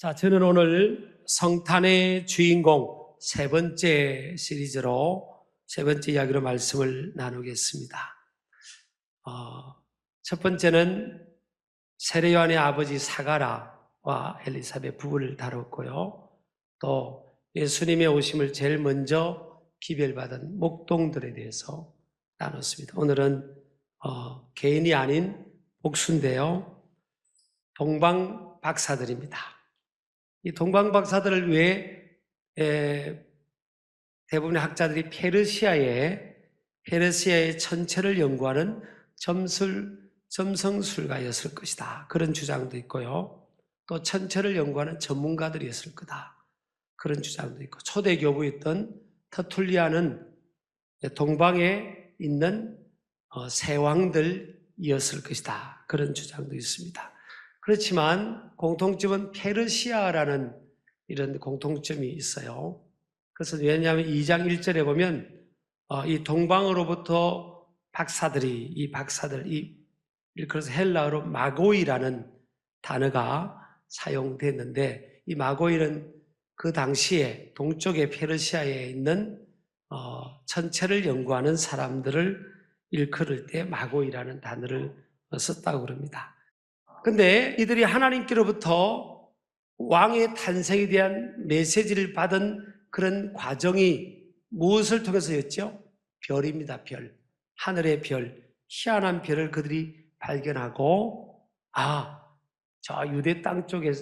자, 저는 오늘 성탄의 주인공 세 번째 시리즈로 세 번째 이야기로 말씀을 나누겠습니다. 첫 번째는 세례 요한의 아버지 사가라와 엘리사벳 부부를 다뤘고요. 또 예수님의 오심을 제일 먼저 기별받은 목동들에 대해서 나눴습니다. 오늘은 개인이 아닌 복수인데요. 동방 박사들입니다. 이 동방 박사들을 위해 대부분의 학자들이 페르시아의 천체를 연구하는 점성술가였을 것이다. 그런 주장도 있고요. 또 천체를 연구하는 전문가들이었을 거다. 그런 주장도 있고, 초대 교부였던 터툴리아는 동방에 있는 세왕들이었을 것이다. 그런 주장도 있습니다. 그렇지만 공통점은 페르시아라는 이런 공통점이 있어요. 그래서 왜냐하면 2장 1절에 보면 이 동방으로부터 그래서 헬라어로 마고이라는 단어가 사용됐는데, 이 마고이는 그 당시에 동쪽의 페르시아에 있는 천체를 연구하는 사람들을 일컬을 때 마고이라는 단어를 썼다고 그럽니다. 근데 이들이 하나님께로부터 왕의 탄생에 대한 메시지를 받은 그런 과정이 무엇을 통해서였죠? 별입니다. 별. 하늘의 별, 희한한 별을 그들이 발견하고, 저 유대 땅 쪽에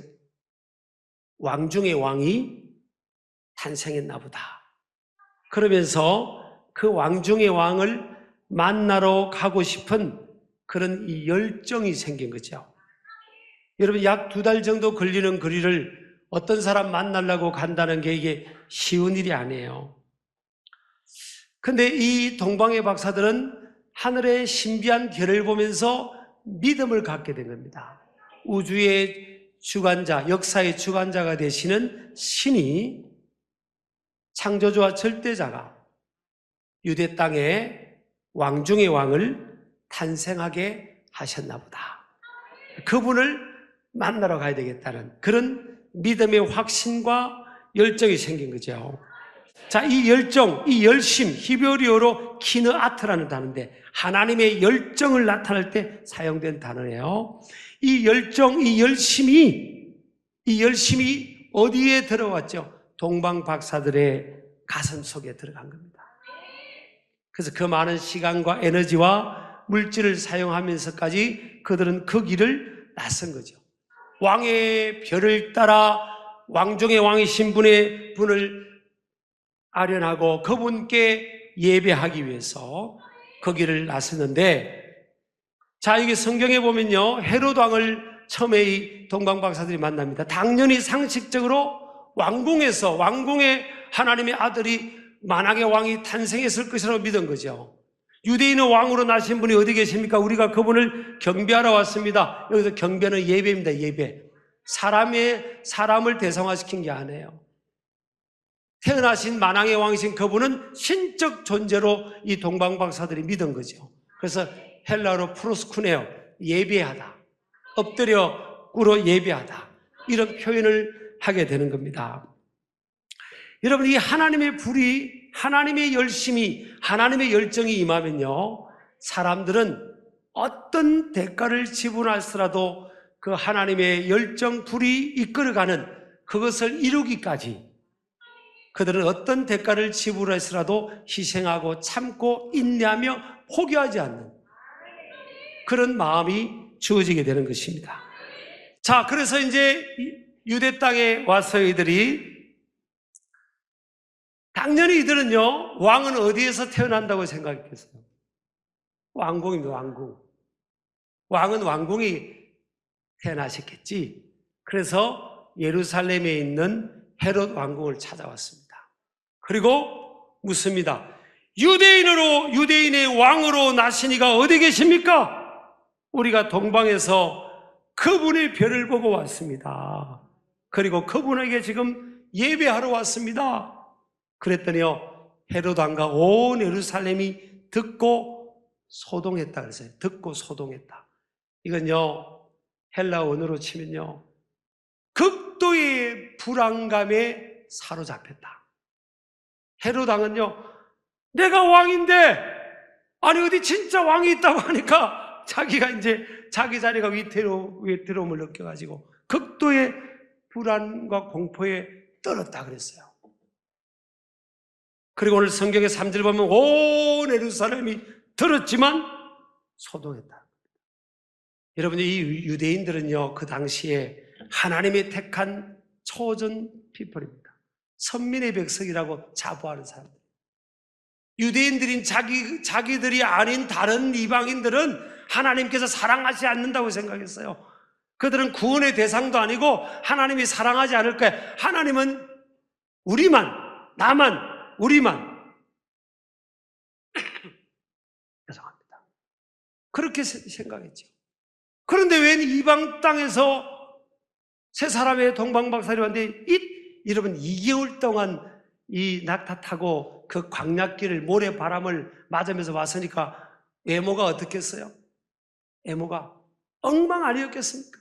왕 중의 왕이 탄생했나 보다. 그러면서 그 왕 중의 왕을 만나러 가고 싶은 그런 이 열정이 생긴 거죠. 여러분, 약 2달 정도 걸리는 거리를 어떤 사람 만나려고 간다는 게 이게 쉬운 일이 아니에요. 근데 이 동방의 박사들은 하늘의 신비한 별을 보면서 믿음을 갖게 된 겁니다. 우주의 주관자, 역사의 주관자가 되시는 신이, 창조주와 절대자가 유대 땅에 왕 중의 왕을 탄생하게 하셨나 보다. 그분을 만나러 가야 되겠다는 그런 믿음의 확신과 열정이 생긴 거죠. 자, 이 열정, 이 열심, 히브리어로 키느아트라는 단어인데 하나님의 열정을 나타낼 때 사용된 단어예요. 이 열정, 이 열심이 어디에 들어왔죠? 동방 박사들의 가슴 속에 들어간 겁니다. 그래서 그 많은 시간과 에너지와 물질을 사용하면서까지 그들은 그 길을 나선 거죠. 왕의 별을 따라 왕중의 왕이신 분을 아련하고 그분께 예배하기 위해서 그 길을 나섰는데, 자, 이게 성경에 보면요, 헤롯 왕을 처음에 이 동방 박사들이 만납니다. 당연히 상식적으로 왕궁에 하나님의 아들이 만왕의 왕이 탄생했을 것이라고 믿은 거죠. 유대인의 왕으로 나신 분이 어디 계십니까? 우리가 그분을 경배하러 왔습니다. 여기서 경배는 예배입니다. 예배. 사람을 대상화시킨 게 아니에요. 태어나신 만왕의 왕이신 그분은 신적 존재로 이 동방 박사들이 믿은 거죠. 그래서 헬라어로 프로스쿠네오, 예배하다, 엎드려 꿇어 예배하다, 이런 표현을 하게 되는 겁니다. 여러분, 이 하나님의 불이, 하나님의 열심이, 하나님의 열정이 임하면요, 사람들은 어떤 대가를 지불할지라도 그 하나님의 열정, 불이 이끌어가는 그것을 이루기까지 그들은 어떤 대가를 지불할지라도 희생하고 참고 인내하며 포기하지 않는 그런 마음이 주어지게 되는 것입니다. 자, 그래서 이제 유대 땅에 와서 당연히 이들은요, 왕은 어디에서 태어난다고 생각했겠어요? 왕궁입니다. 왕궁. 왕은 왕궁이 태어나셨겠지. 그래서 예루살렘에 있는 헤롯 왕궁을 찾아왔습니다. 그리고 묻습니다. 유대인의 왕으로 나시니가 어디 계십니까? 우리가 동방에서 그분의 별을 보고 왔습니다. 그리고 그분에게 지금 예배하러 왔습니다. 그랬더니요, 헤롯 왕과 온 예루살렘이 듣고 소동했다 그랬어요. 듣고 소동했다. 이건요, 헬라 원어로 치면요, 극도의 불안감에 사로잡혔다. 헤롯 왕은요, 내가 왕인데, 아니 어디 진짜 왕이 있다고 하니까 자기가 이제 자기 자리가 위태로움을 느껴가지고 극도의 불안과 공포에 떨었다 그랬어요. 그리고 오늘 성경의 3절 보면 온 예루살렘이 들었지만 소동했다. 여러분, 이 유대인들은요, 그 당시에 하나님의 택한 초전 피플입니다. 선민의 백성이라고 자부하는 사람들. 유대인들인 자기들이 아닌 다른 이방인들은 하나님께서 사랑하지 않는다고 생각했어요. 그들은 구원의 대상도 아니고 하나님이 사랑하지 않을 거야. 하나님은 우리만, 나만, 우리만. 죄송합니다. 그렇게 생각했죠. 그런데 왜 이방 땅에서 세 사람의 동방박사들이 왔는데 여러분 2개월 동안 이 낙타 타고 그 광야길을 모래바람을 맞으면서 왔으니까 외모가 어떻겠어요? 외모가 엉망 아니었겠습니까?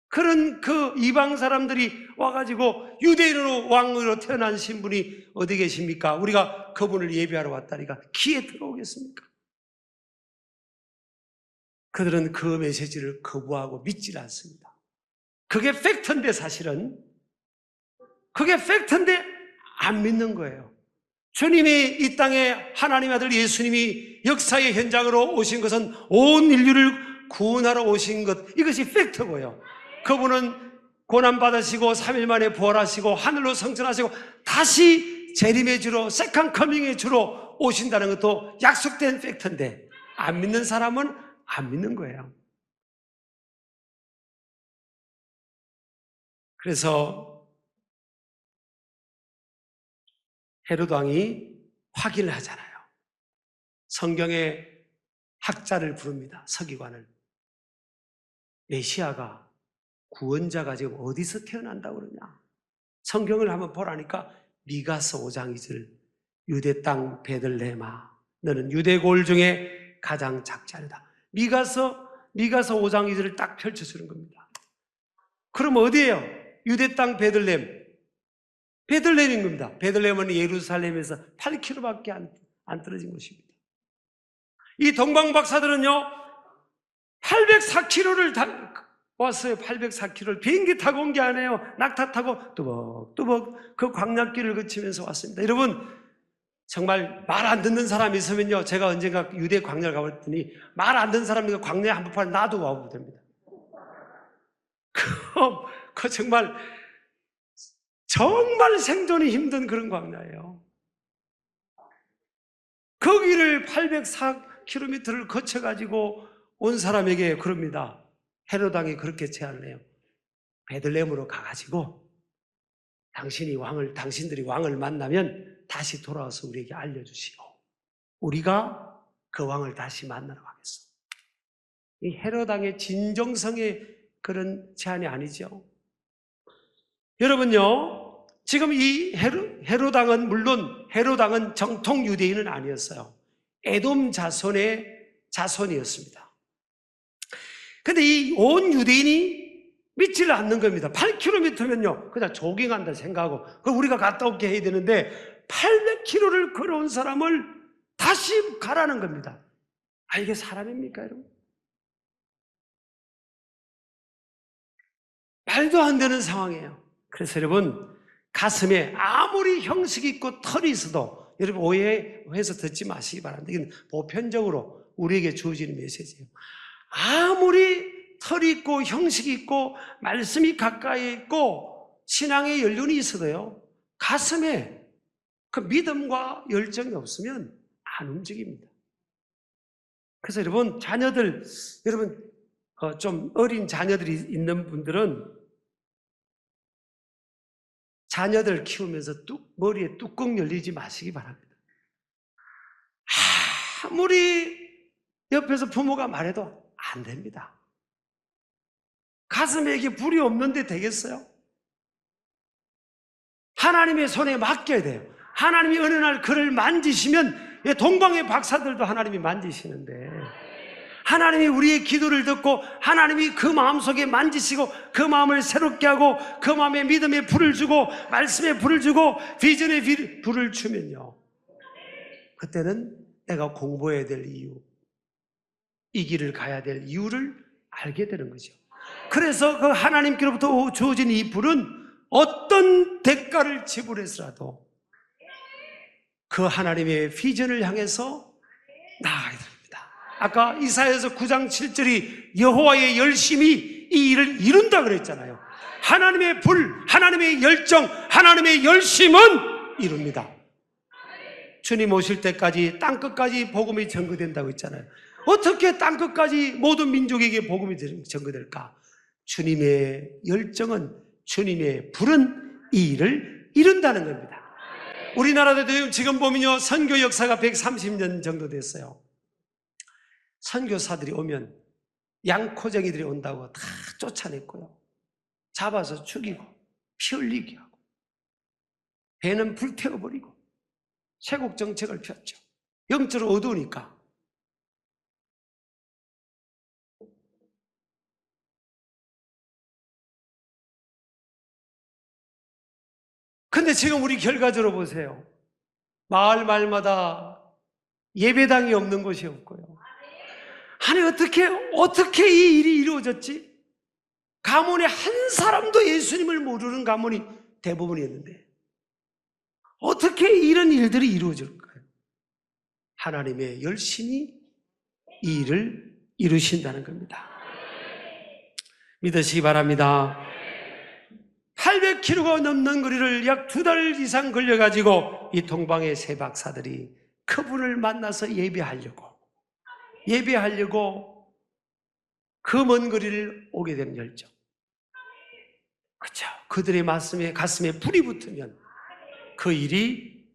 그런 그 이방 사람들이 와가지고 유대인으로 왕으로 태어난 신분이 어디 계십니까? 우리가 그분을 예배하러 왔다니까 귀에 들어오겠습니까? 그들은 그 메시지를 거부하고 믿질 않습니다. 그게 팩트인데 사실은 그게 팩트인데 안 믿는 거예요. 주님이 이 땅에 하나님의 아들 예수님이 역사의 현장으로 오신 것은 온 인류를 구원하러 오신 것, 이것이 팩트고요. 그분은 고난받으시고 3일 만에 부활하시고 하늘로 승천하시고 다시 재림의 주로 세컨 커밍의 주로 오신다는 것도 약속된 팩트인데 안 믿는 사람은 안 믿는 거예요. 그래서 헤롯 왕이 확인을 하잖아요. 성경에 학자를 부릅니다. 서기관을. 메시아가 구원자가 지금 어디서 태어난다고 그러냐? 성경을 한번 보라니까 미가서 5장 2절 유대 땅 베들레헴아 너는 유대 골 중에 가장 작자르다. 미가서 5장 2절을 딱 펼쳐주는 겁니다. 그럼 어디예요? 유대 땅 베들레헴. 베들레헴인 겁니다. 베들레헴은 예루살렘에서 8km밖에 안 떨어진 곳입니다. 이 동방박사들은요 804km를 왔어요. 804km를 비행기 타고 온 게 아니에요. 낙타 타고 뚜벅뚜벅 그 광야길을 거치면서 왔습니다. 여러분 정말 말 안 듣는 사람이 있으면요, 제가 언젠가 유대 광야를 가봤더니 말 안 듣는 사람이 광야에 한복판에 놔두고 와보면 됩니다. 그 정말 생존이 힘든 그런 광야예요. 거기를 804km를 거쳐가지고 온 사람에게 그럽니다. 헤롯 왕이 그렇게 제안을 해요. 베들레헴으로 가가지고 당신들이 왕을 만나면 다시 돌아와서 우리에게 알려주시오. 우리가 그 왕을 다시 만나러 가겠어. 이 헤롯 왕의 진정성의 그런 제안이 아니죠. 여러분요, 지금 이 헤롯 왕은 물론 헤롯 왕은 정통 유대인은 아니었어요. 에돔 자손이었습니다. 근데 이 온 유대인이 믿지를 않는 겁니다. 8km면요 그냥 조깅한다 생각하고 그럼 우리가 갔다 오게 해야 되는데 800km를 걸어온 사람을 다시 가라는 겁니다. 아, 이게 사람입니까, 여러분? 말도 안 되는 상황이에요. 그래서 여러분 가슴에 아무리 형식 있고 털이 있어도 여러분 오해해서 듣지 마시기 바랍니다. 이건 보편적으로 우리에게 주어지는 메시지예요. 아무리 털이 있고 형식이 있고 말씀이 가까이 있고 신앙의 연륜이 있어도요 가슴에 그 믿음과 열정이 없으면 안 움직입니다. 그래서 여러분 좀 어린 자녀들이 있는 분들은 자녀들 키우면서 머리에 뚜껑 열리지 마시기 바랍니다. 아무리 옆에서 부모가 말해도 안 됩니다. 가슴에 이게 불이 없는데 되겠어요? 하나님의 손에 맡겨야 돼요. 하나님이 어느 날 그를 만지시면 동방의 박사들도 하나님이 만지시는데 하나님이 우리의 기도를 듣고 하나님이 그 마음속에 만지시고 그 마음을 새롭게 하고 그 마음에 믿음의 불을 주고 말씀의 불을 주고 비전의 불을 주면요, 그때는 내가 공부해야 될 이유, 이 길을 가야 될 이유를 알게 되는 거죠. 그래서 그 하나님께로부터 주어진 이 불은 어떤 대가를 지불해서라도 그 하나님의 비전을 향해서 나아가야 됩니다. 아까 이사야서 9장 7절이 여호와의 열심이 이 일을 이룬다 그랬잖아요. 하나님의 불, 하나님의 열정, 하나님의 열심은 이룹니다. 주님 오실 때까지 땅끝까지 복음이 전거된다고 했잖아요. 어떻게 땅끝까지 모든 민족에게 복음이 전거될까? 주님의 열정은, 주님의 불은 이 일을 이룬다는 겁니다. 우리나라도 지금 보면요, 선교 역사가 130년 정도 됐어요. 선교사들이 오면 양코쟁이들이 온다고 다 쫓아냈고요, 잡아서 죽이고 피 흘리게 하고 배는 불태워버리고 세국 정책을 폈죠. 영적으로 어두우니까. 근데 지금 우리 결과적으로 보세요. 마을마다 예배당이 없는 곳이 없고요. 아니 어떻게 이 일이 이루어졌지? 가문에 한 사람도 예수님을 모르는 가문이 대부분이었는데 어떻게 이런 일들이 이루어질까요? 하나님의 열심히 이 일을 이루신다는 겁니다. 믿으시기 바랍니다. 800km가 넘는 거리를 약 2달 이상 걸려가지고 이 동방의 세 박사들이 그분을 만나서 예배하려고 그 먼 거리를 오게 된 열정. 그렇죠. 그들의 가슴에 불이 붙으면 그 일이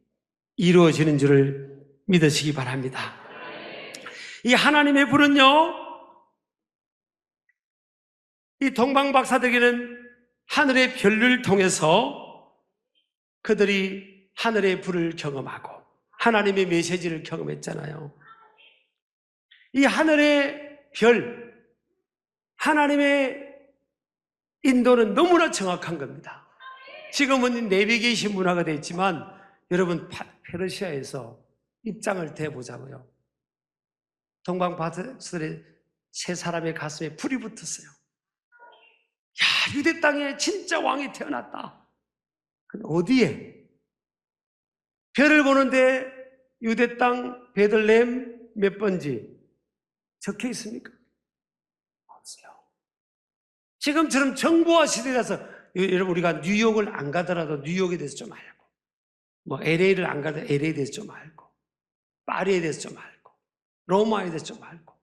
이루어지는 줄을 믿으시기 바랍니다. 이 하나님의 불은요, 이 동방 박사들에게는 하늘의 별을 통해서 그들이 하늘의 불을 경험하고 하나님의 메시지를 경험했잖아요. 이 하늘의 별, 하나님의 인도는 너무나 정확한 겁니다. 지금은 내비게이션 문화가 되어 있지만 여러분, 페르시아에서 입장을 대보자고요. 동방 박사들의 세 사람의 가슴에 불이 붙었어요. 야, 유대 땅에 진짜 왕이 태어났다. 근데 어디에? 별을 보는데 유대 땅 베들레헴 몇 번지 적혀 있습니까? 없어요. 지금처럼 정보화 시대라서 여러분, 우리가 뉴욕을 안 가더라도 뉴욕에 대해서 좀 알고, 뭐 LA를 안 가더라도 LA에 대해서 좀 알고, 파리에 대해서 좀 알고, 로마에 대해서 좀 알고,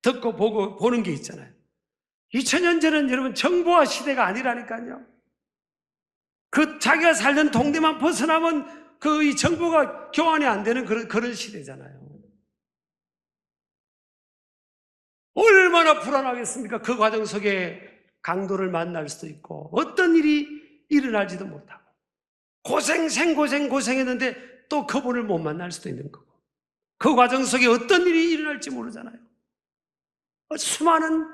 듣고 보고 보는 게 있잖아요. 2000년 전은 여러분 정보화 시대가 아니라니까요. 그 자기가 살던 동네만 벗어나면 이 정보가 교환이 안 되는 그런 시대잖아요. 얼마나 불안하겠습니까? 그 과정 속에 강도를 만날 수도 있고 어떤 일이 일어날지도 못하고 고생했는데 또 그분을 못 만날 수도 있는 거고 그 과정 속에 어떤 일이 일어날지 모르잖아요. 수많은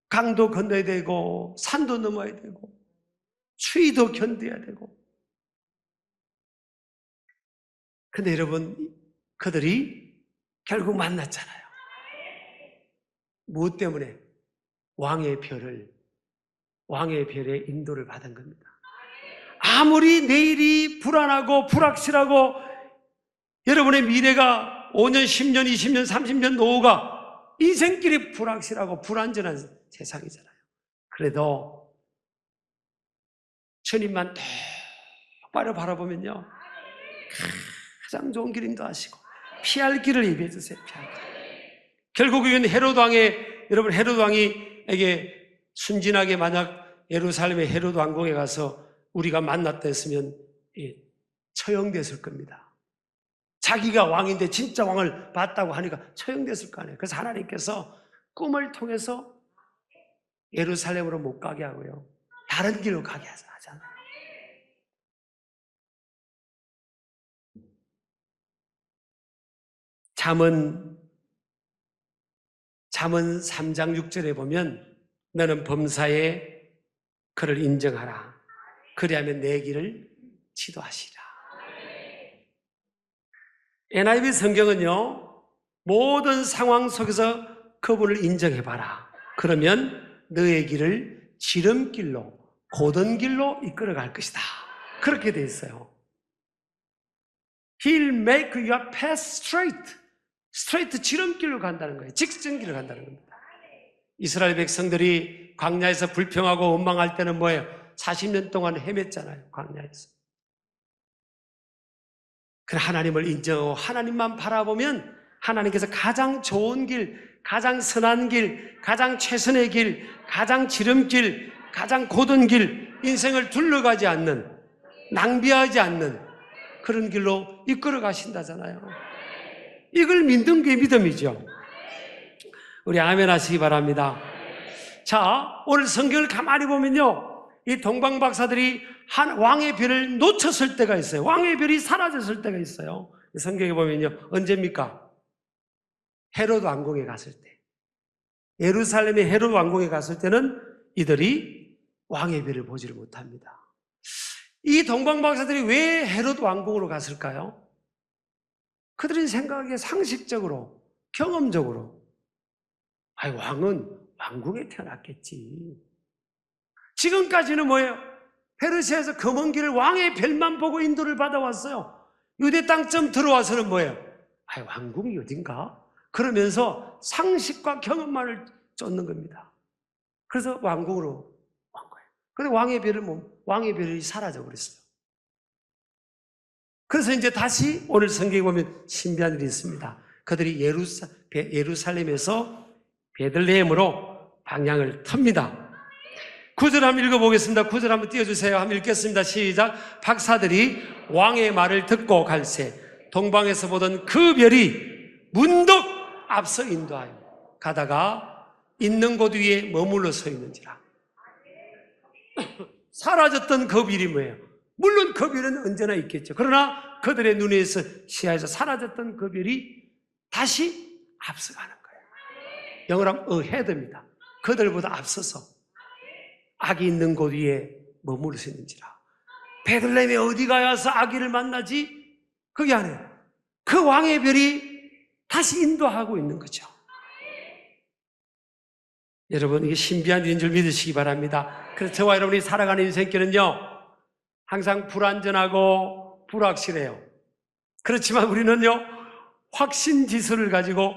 강도 건너야 되고 산도 넘어야 되고 추위도 견뎌야 되고. 근데 여러분, 그들이 결국 만났잖아요. 무엇 때문에? 왕의 별의 인도를 받은 겁니다. 아무리 내일이 불안하고 불확실하고 여러분의 미래가 5년, 10년, 20년, 30년 노후가 인생길이 불확실하고 불안전한 세상이잖아요. 그래도 주님만 똑바로 바라보면요, 가장 좋은 길 인도하시고 피할 길을 예비해 주세요. 피할 길. 결국은 헤롯 왕이에게 순진하게 만약 예루살렘의 헤롯 왕궁에 가서 우리가 만났다 했으면 처형됐을 겁니다. 자기가 왕인데 진짜 왕을 봤다고 하니까 처형됐을 거 아니에요. 그래서 하나님께서 꿈을 통해서 예루살렘으로 못 가게 하고요, 다른 길로 가게 하잖아요. 잠언 3장 6절에 보면 너는 범사에 그를 인정하라. 그리하면 내 길을 지도하시리라. NIV 성경은요, 모든 상황 속에서 그분을 인정해봐라. 그러면 너의 길을 지름길로, 고든 길로 이끌어갈 것이다. 그렇게 돼 있어요. He'll make your path straight. 스트레이트 지름길로 간다는 거예요. 직선길로 간다는 겁니다. 이스라엘 백성들이 광야에서 불평하고 원망할 때는 뭐예요? 40년 동안 헤맸잖아요. 광야에서. 그 하나님을 인정하고 하나님만 바라보면 하나님께서 가장 좋은 길, 가장 선한 길, 가장 최선의 길, 가장 지름길, 가장 고든 길, 인생을 둘러가지 않는, 낭비하지 않는 그런 길로 이끌어 가신다잖아요. 이걸 믿는 게 믿음이죠. 우리 아멘 하시기 바랍니다. 자, 오늘 성경을 가만히 보면요, 이 동방 박사들이 한 왕의 별을 놓쳤을 때가 있어요. 왕의 별이 사라졌을 때가 있어요. 성경에 보면요, 언제입니까? 헤롯 왕궁에 갔을 때, 예루살렘의 헤롯 왕궁에 갔을 때는 이들이 왕의 별을 보지를 못합니다. 이 동방 박사들이 왜 헤롯 왕궁으로 갔을까요? 그들은 생각하기에 상식적으로, 경험적으로, 아니, 왕은 왕궁에 태어났겠지. 지금까지는 뭐예요? 페르시아에서 검은 길을 왕의 별만 보고 인도를 받아왔어요. 유대 땅쯤 들어와서는 뭐예요? 아니, 왕궁이 어딘가? 그러면서 상식과 경험만을 쫓는 겁니다. 그래서 왕궁으로 온 거예요. 그런데 왕의 별이 사라져 버렸어요. 그래서 이제 다시 오늘 성경에 보면 신비한 일이 있습니다. 그들이 예루살렘에서 베들레헴으로 방향을 텁니다. 9절 한번 읽어보겠습니다. 9절 한번 띄워주세요. 한번 읽겠습니다. 시작. 박사들이 왕의 말을 듣고 갈새 동방에서 보던 그 별이 문득 앞서 인도하여 가다가 있는 곳 위에 머물러 서 있는지라. 사라졌던 그 별이 뭐예요? 물론 그 별은 언제나 있겠죠. 그러나 그들의 눈에서 시야에서 사라졌던 그 별이 다시 앞서가는 거예요. 영어로 하면 ahead입니다. 그들보다 앞서서 아기 있는 곳 위에 머무를 수 있는지라. 베들레헴에 어디 가서 아기를 만나지? 그게 아니에요. 그 왕의 별이 다시 인도하고 있는 거죠. 여러분, 이게 신비한 일인 줄 믿으시기 바랍니다. 그래서 저와 여러분이 살아가는 인생길은요, 항상 불안전하고 불확실해요. 그렇지만 우리는요, 확신지수를 가지고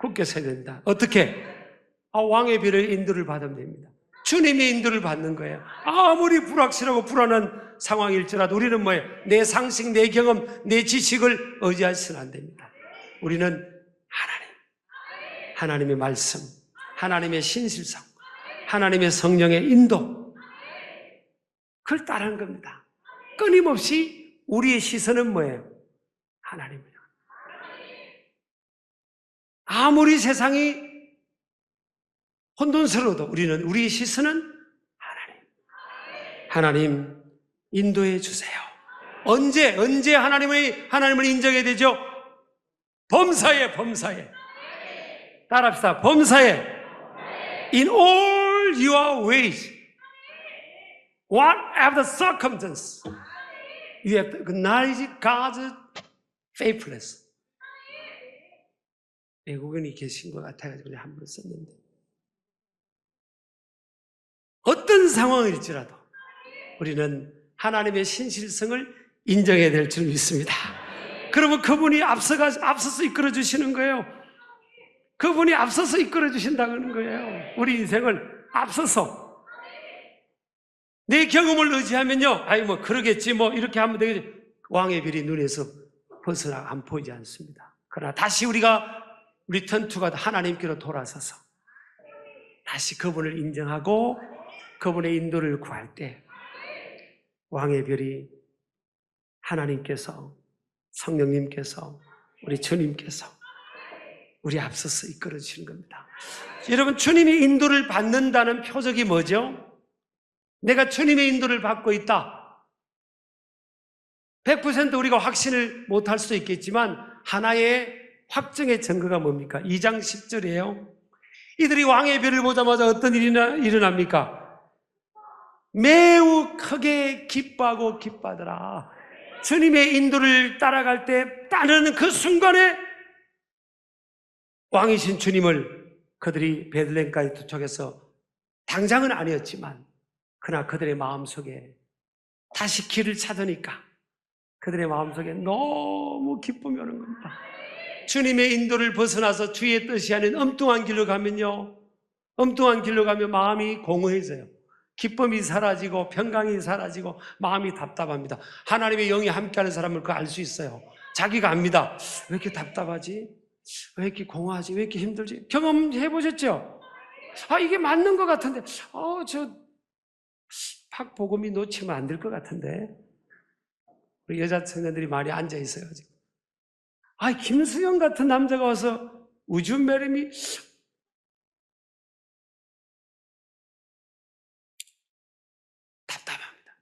굳게 서야 됩니다. 어떻게? 왕의 별의 인도를 받으면 됩니다. 주님의 인도를 받는 거예요. 아무리 불확실하고 불안한 상황일지라도 우리는 뭐예요? 내 상식, 내 경험, 내 지식을 의지하시면 안 됩니다. 우리는 하나님의 말씀, 하나님의 신실성, 하나님의 성령의 인도, 그걸 따르는 겁니다. 끊임없이 우리의 시선은 뭐예요? 하나님이에요. 아무리 세상이 혼돈스러워도 우리는, 우리의 시선은 하나님 인도해 주세요. 언제 하나님을 인정해야 되죠? 범사에. 따라합시다. 범사에. In all your ways, whatever the circumstance, you have to acknowledge God's faithfulness. 외국인이 계신 것 같아가지고 한 번 썼는데, 어떤 상황일지라도 우리는 하나님의 신실성을 인정해야 될 줄 믿습니다. 그러면 그분이 앞서서 이끌어 주시는 거예요. 그분이 앞서서 이끌어 주신다는 거예요. 우리 인생을 앞서서. 내 경험을 의지하면요, 그러겠지, 이렇게 하면 되겠지. 왕의 별이 눈에서 벗어나 안 보이지 않습니다. 그러나 다시 우리가 리턴 투가 하나님께로 돌아서서 다시 그분을 인정하고 그분의 인도를 구할 때 왕의 별이 하나님께서, 성령님께서, 우리 주님께서 우리 앞서서 이끌어 주시는 겁니다. 여러분, 주님의 인도를 받는다는 표적이 뭐죠? 내가 주님의 인도를 받고 있다. 100% 우리가 확신을 못할 수도 있겠지만 하나의 확정의 증거가 뭡니까? 2장 10절이에요. 이들이 왕의 별을 보자마자 어떤 일이 일어납니까? 매우 크게 기뻐하고 기뻐하더라. 주님의 인도를 따라갈 때 따르는 그 순간에 왕이신 주님을 그들이 베들레헴까지 도착해서 당장은 아니었지만 그러나 그들의 마음속에 다시 길을 찾으니까 그들의 마음속에 너무 기쁨이 오는 겁니다. 주님의 인도를 벗어나서 주의 뜻이 아닌 엉뚱한 길로 가면요, 엉뚱한 길로 가면 마음이 공허해져요. 기쁨이 사라지고 평강이 사라지고 마음이 답답합니다. 하나님의 영이 함께하는 사람을 그거 알 수 있어요. 자기가 압니다. 왜 이렇게 답답하지? 왜 이렇게 공허하지? 왜 이렇게 힘들지? 경험해 보셨죠? 이게 맞는 것 같은데 저 팍복음이 놓치면 안 될 것 같은데. 우리 여자 청년들이 많이 앉아 있어요 지금. 김수영 같은 남자가 와서 우주 매력이 답답합니다.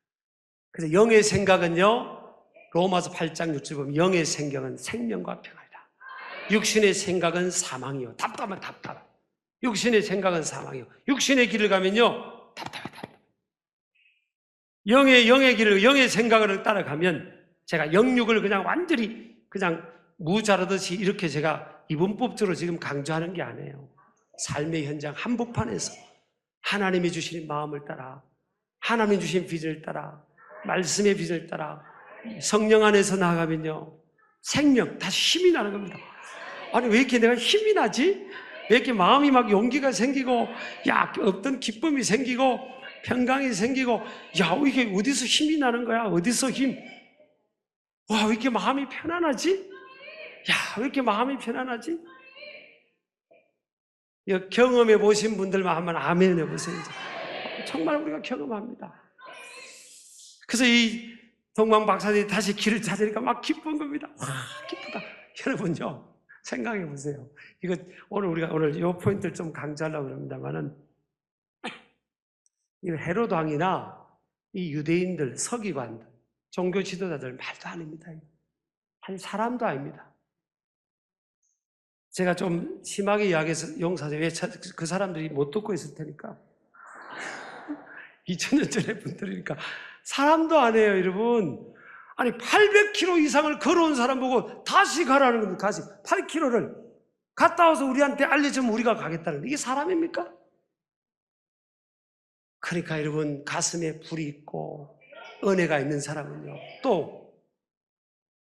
그래서 영의 생각은요, 로마서 8장 6절 보면 영의 생각은 생명과 평안이라. 육신의 생각은 사망이요. 답답한. 육신의 생각은 사망이요. 육신의 길을 가면요, 답답해. 영의 길을, 영의 생각을 따라가면 제가 영육을 그냥 완전히 그냥 무자르듯이 이렇게 제가 이분법적으로 지금 강조하는 게 아니에요. 삶의 현장 한복판에서 하나님이 주신 마음을 따라, 하나님이 주신 비전을 따라, 말씀의 비전을 따라 성령 안에서 나아가면요, 생명, 다시 힘이 나는 겁니다. 왜 이렇게 내가 힘이 나지? 왜 이렇게 마음이 막 용기가 생기고, 어떤 기쁨이 생기고, 평강이 생기고, 이게 어디서 힘이 나는 거야? 어디서 힘? 왜 이렇게 마음이 편안하지? 왜 이렇게 마음이 편안하지? 경험해 보신 분들만 한번 아멘 해보세요. 정말 우리가 경험합니다. 그래서 이 동방 박사들이 다시 길을 찾으니까 막 기쁜 겁니다. 기쁘다. 여러분요, 생각해 보세요. 이거 오늘 이 포인트를 좀 강조하려고 합니다만은, 이 헤롯 왕이나 이 유대인들, 서기관들, 종교 지도자들 말도 아닙니다. 한 사람도 아닙니다. 제가 좀 심하게 이야기해서 용서하세요. 왜 그 사람들이 못 듣고 있을 테니까. 2000년 전의 분들이니까. 사람도 아니에요, 여러분. 800km 이상을 걸어온 사람 보고 다시 가라는 겁니다. 다시 8km를 갔다 와서 우리한테 알려주면 우리가 가겠다는 거예요. 이게 사람입니까? 그러니까 여러분, 가슴에 불이 있고 은혜가 있는 사람은요, 또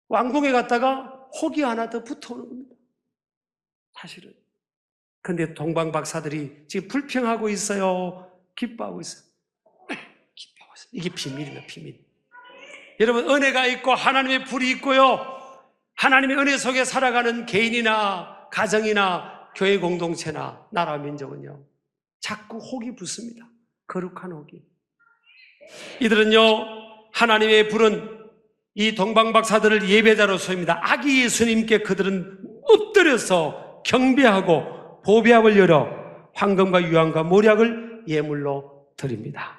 왕궁에 갔다가 혹이 하나 더 붙어오는 겁니다. 사실은. 근데 동방 박사들이 지금 불평하고 있어요? 기뻐하고 있어요? 기뻐하고 있어요. 이게 비밀이에요, 비밀. 여러분, 은혜가 있고 하나님의 불이 있고요, 하나님의 은혜 속에 살아가는 개인이나 가정이나 교회 공동체나 나라 민족은요, 자꾸 혹이 붙습니다. 거룩한 혹이. 이들은요, 하나님의 불은 이 동방 박사들을 예배자로 소입니다. 아기 예수님께 그들은 엎드려서 경배하고 보배압을 열어 황금과 유황과 모략을 예물로 드립니다.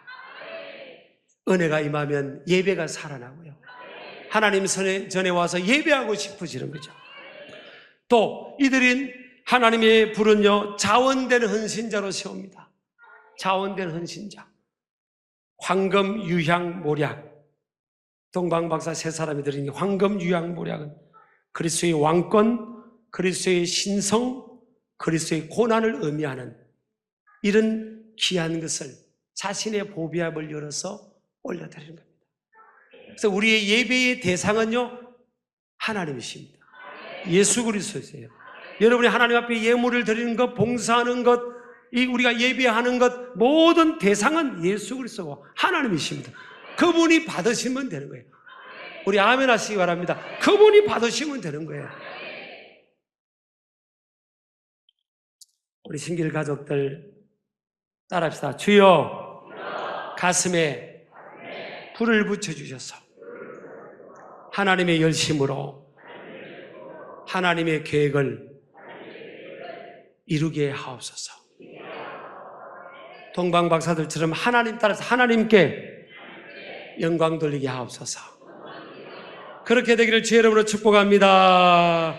은혜가 임하면 예배가 살아나고요, 하나님 전에 와서 예배하고 싶어지는 거죠. 또 이들은 하나님의 불은요, 자원된 헌신자로 세웁니다. 자원된 헌신자. 황금, 유향, 모략. 동방 박사 세 사람이 드린 황금, 유향, 모략은 그리스도의 왕권, 그리스도의 신성, 그리스도의 고난을 의미하는 이런 귀한 것을 자신의 보배압을 열어서 올려드리는 겁니다. 그래서 우리의 예배의 대상은요, 하나님이십니다. 예수 그리스도세요. 여러분이 하나님 앞에 예물을 드리는 것, 봉사하는 것, 우리가 예배하는 것, 모든 대상은 예수 그리스도고 하나님이십니다. 그분이 받으시면 되는 거예요. 우리 아멘 하시기 바랍니다. 그분이 받으시면 되는 거예요. 우리 신길 가족들 따라합시다. 주여, 가슴에 불을 붙여주셔서 하나님의 열심으로 하나님의 계획을 이루게 하옵소서. 동방 박사들처럼 하나님 따라서 하나님께 영광 돌리게 하옵소서. 그렇게 되기를 주의 이름으로 축복합니다.